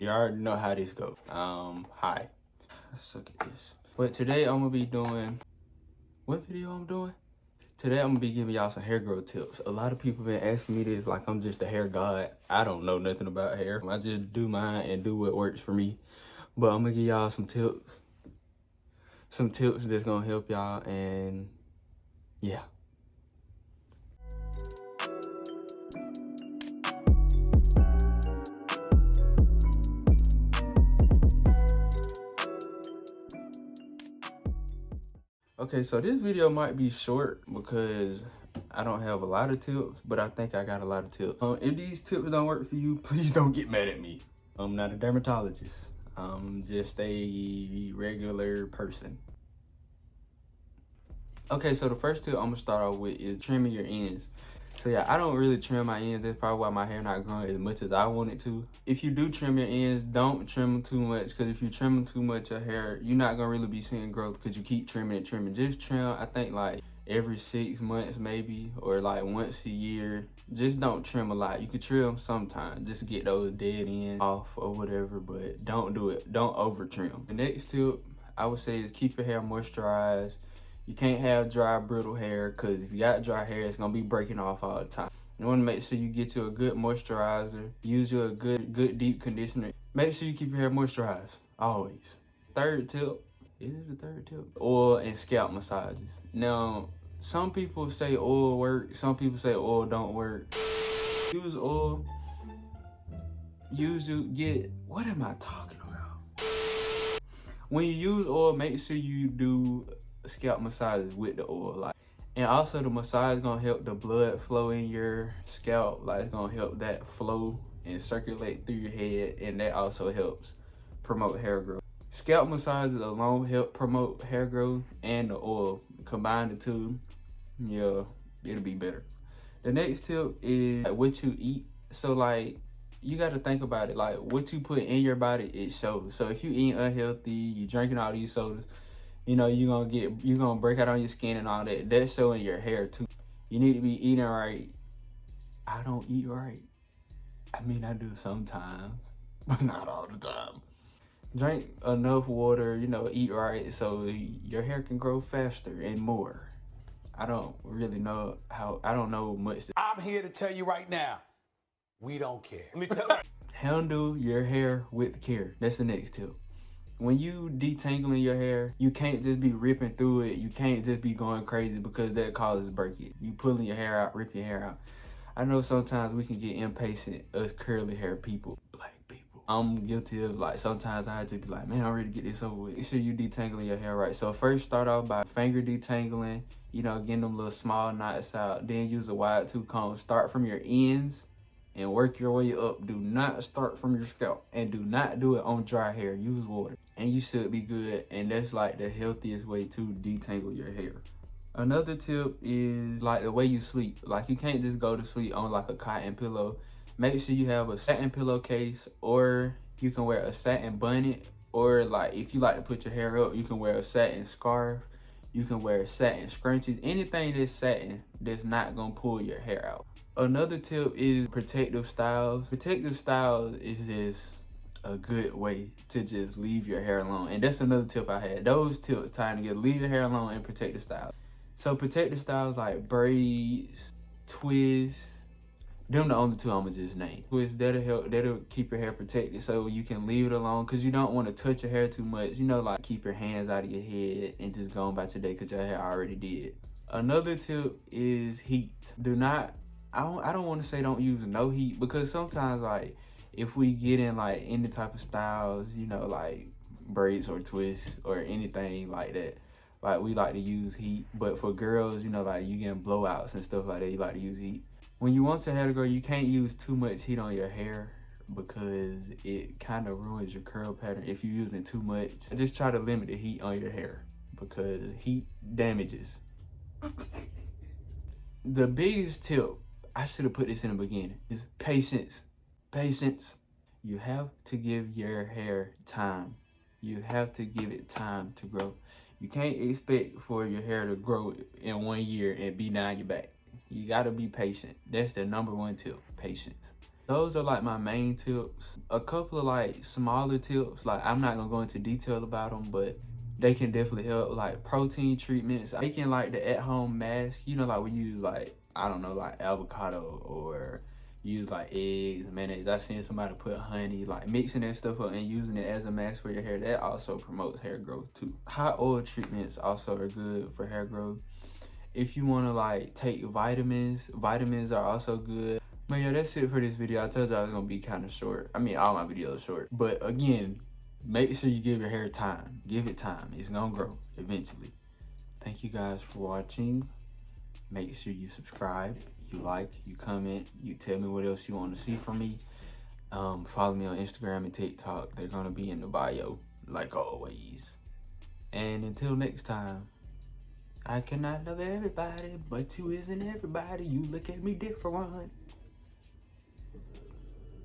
You already know how this goes. Hi. I suck at this. But today I'm gonna be doing, what video I'm doing? Today I'm gonna be giving y'all some hair growth tips. A lot of people been asking me this like I'm just a hair god. I don't know nothing about hair. I just do mine and do what works for me. But I'm gonna give y'all some tips. Some tips that's gonna help y'all, and yeah. Okay, so this video might be short because I don't have a lot of tips, but I think I got a lot of tips. If these tips don't work for you, please don't get mad at me. I'm not a dermatologist. I'm just a regular person. Okay, so the first tip I'm gonna start off with is trimming your ends. So yeah, I don't really trim my ends. That's probably why my hair not growing as much as I want it to. If you do trim your ends, don't trim them too much, because if you trim them too much, your hair, you're not gonna really be seeing growth because you keep trimming and trimming. Just trim, I think like every 6 months maybe, or like once a year. Just don't trim a lot. You can trim sometimes, just to get those dead ends off or whatever, but don't do it. Don't over trim. The next tip I would say is keep your hair moisturized. You can't have dry, brittle hair, because if you got dry hair, it's gonna be breaking off all the time. You wanna make sure you get you a good moisturizer. Use you a good deep conditioner. Make sure you keep your hair moisturized, always. Third tip, is it the third tip? Oil and scalp massages. Now, some people say oil works, some people say oil don't work. Use oil, what am I talking about? When you use oil, make sure you do scalp massages with the oil, like, and also the massage is gonna help the blood flow in your scalp. Like, it's gonna help that flow and circulate through your head, and that also helps promote hair growth. Scalp massages alone help promote hair growth, and the oil, combine the two, yeah, it'll be better. The next tip is like what you eat. So like, you got to think about it, like what you put in your body, it shows. So if you eat unhealthy, you drinking all these sodas, you know, you're gonna break out on your skin and all that. That's showing your hair too. You need to be eating right. I don't eat right. I mean, I do sometimes, but not all the time. Drink enough water, you know, eat right, so your hair can grow faster and more. I don't really know how, I don't know much. I'm here to tell you right now, we don't care. Let me tell you. Handle your hair with care. That's the next tip. When you detangling your hair, you can't just be ripping through it. You can't just be going crazy, because that causes breakage. You pulling your hair out, ripping your hair out. I know sometimes we can get impatient, us curly hair people, black people. I'm guilty of, like, sometimes I have to be like, man, I'm ready to get this over with. Make sure you detangling your hair right. So first start off by finger detangling, you know, getting them little small knots out. Then use a wide tooth comb. Start from your ends and work your way up. Do not start from your scalp, and do not do it on dry hair. Use water and you should be good. And that's like the healthiest way to detangle your hair. Another tip is like the way you sleep. Like, you can't just go to sleep on like a cotton pillow. Make sure you have a satin pillowcase, or you can wear a satin bonnet, or like if you like to put your hair up, you can wear a satin scarf. You can wear satin scrunchies. Anything that's satin that's not gonna pull your hair out. Another tip is protective styles. Protective styles is just a good way to just leave your hair alone. And that's another tip I had. Those tips tied together: leave your hair alone and protective styles. So protective styles like braids, twists, them the only two I'ma just name. Twists, that'll keep your hair protected, so you can leave it alone, because you don't want to touch your hair too much. You know, like, keep your hands out of your head and just go on about your day, because your hair already did. Another tip is heat. Do not, I don't want to say don't use no heat, because sometimes, like, if we get in like any type of styles, you know, like braids or twists or anything like that, like, we like to use heat. But for girls, you know, like, you getting blowouts and stuff like that, you like to use heat. When you want your hair to grow, you can't use too much heat on your hair, because it kind of ruins your curl pattern if you're using too much. Just try to limit the heat on your hair, because heat damages. The biggest tip, I should have put this in the beginning, is patience. Patience. You have to give your hair time. You have to give it time to grow. You can't expect for your hair to grow in 1 year and be down your back. You gotta be patient. That's the number one tip, patience. Those are like my main tips. A couple of like smaller tips, like I'm not gonna go into detail about them, but they can definitely help. Like protein treatments, making like the at-home mask. You know, like we use like, I don't know, like avocado or use like eggs, mayonnaise. I seen somebody put honey, like mixing that stuff up and using it as a mask for your hair. That also promotes hair growth too. Hot oil treatments also are good for hair growth. If you want to like take vitamins are also good. But yeah, that's it for this video. I told you I was gonna be kind of short. I mean, all my videos are short. But again, make sure you give your hair time. Give it time. It's gonna grow eventually. Thank you guys for watching. Make sure you subscribe, you like, you comment, you tell me what else you want to see from me. Follow me on Instagram and TikTok. They're gonna be in the bio, like always. And until next time. I cannot love everybody, but you isn't everybody. You look at me different.